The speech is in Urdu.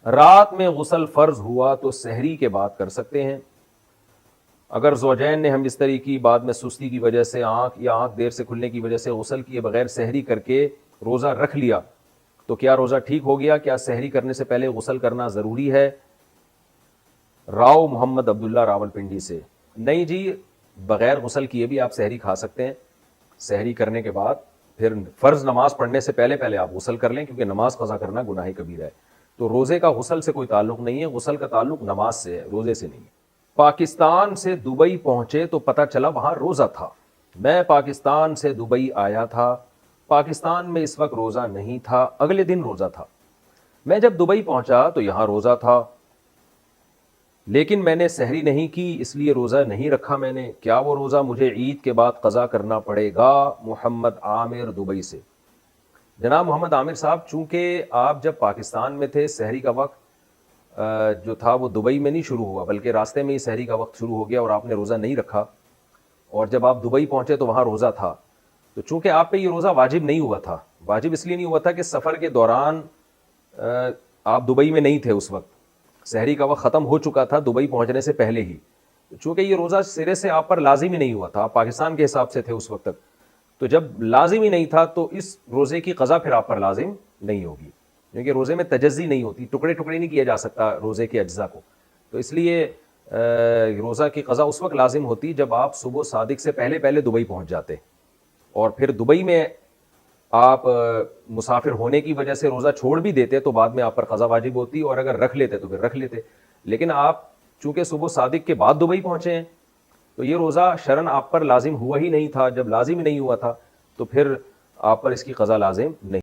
رات میں غسل فرض ہوا تو سحری کے بعد کر سکتے ہیں. اگر زوجین نے ہم بستری کی بعد میں سستی کی وجہ سے آنکھ دیر سے کھلنے کی وجہ سے غسل کیے بغیر سحری کر کے روزہ رکھ لیا تو کیا روزہ ٹھیک ہو گیا؟ کیا سحری کرنے سے پہلے غسل کرنا ضروری ہے؟ راؤ محمد عبداللہ راولپنڈی سے. نہیں جی، بغیر غسل کیے بھی آپ سحری کھا سکتے ہیں. سحری کرنے کے بعد پھر فرض نماز پڑھنے سے پہلے آپ غسل کر لیں، کیونکہ نماز قضا کرنا گناہ کبیرہ ہے. تو روزے کا غسل سے کوئی تعلق نہیں ہے، غسل کا تعلق نماز سے ہے، روزے سے نہیں. پاکستان سے دبئی پہنچے تو پتہ چلا وہاں روزہ تھا. میں پاکستان سے دبئی آیا تھا، پاکستان میں اس وقت روزہ نہیں تھا، اگلے دن روزہ تھا. میں جب دبئی پہنچا تو یہاں روزہ تھا، لیکن میں نے سحری نہیں کی، اس لیے روزہ نہیں رکھا میں نے. کیا وہ روزہ مجھے عید کے بعد قضا کرنا پڑے گا؟ محمد عامر دبئی سے. جناب محمد عامر صاحب، چونکہ آپ جب پاکستان میں تھے سحری کا وقت جو تھا وہ دبئی میں نہیں شروع ہوا، بلکہ راستے میں ہی سحری کا وقت شروع ہو گیا اور آپ نے روزہ نہیں رکھا. اور جب آپ دبئی پہنچے تو وہاں روزہ تھا. تو چونکہ آپ پہ یہ روزہ واجب نہیں ہوا تھا، واجب اس لیے نہیں ہوا تھا کہ سفر کے دوران آپ دبئی میں نہیں تھے، اس وقت سحری کا وقت ختم ہو چکا تھا دبئی پہنچنے سے پہلے ہی. چونکہ یہ روزہ سرے سے آپ پر لازم ہی نہیں ہوا تھا، آپ پاکستان کے حساب سے تھے اس وقت تک، تو جب لازم ہی نہیں تھا تو اس روزے کی قضا پھر آپ پر لازم نہیں ہوگی، کیونکہ روزے میں تجزی نہیں ہوتی، ٹکڑے ٹکڑے نہیں کیا جا سکتا روزے کے اجزاء کو. تو اس لیے روزہ کی قضا اس وقت لازم ہوتی جب آپ صبح صادق سے پہلے دبئی پہنچ جاتے، اور پھر دبئی میں آپ مسافر ہونے کی وجہ سے روزہ چھوڑ بھی دیتے تو بعد میں آپ پر قضا واجب ہوتی، اور اگر رکھ لیتے تو پھر رکھ لیتے. لیکن آپ چونکہ صبح صادق کے بعد دبئی پہنچے ہیں تو یہ روزہ شرعاً آپ پر لازم ہوا ہی نہیں تھا. جب لازم ہی نہیں ہوا تھا تو پھر آپ پر اس کی قضا لازم نہیں.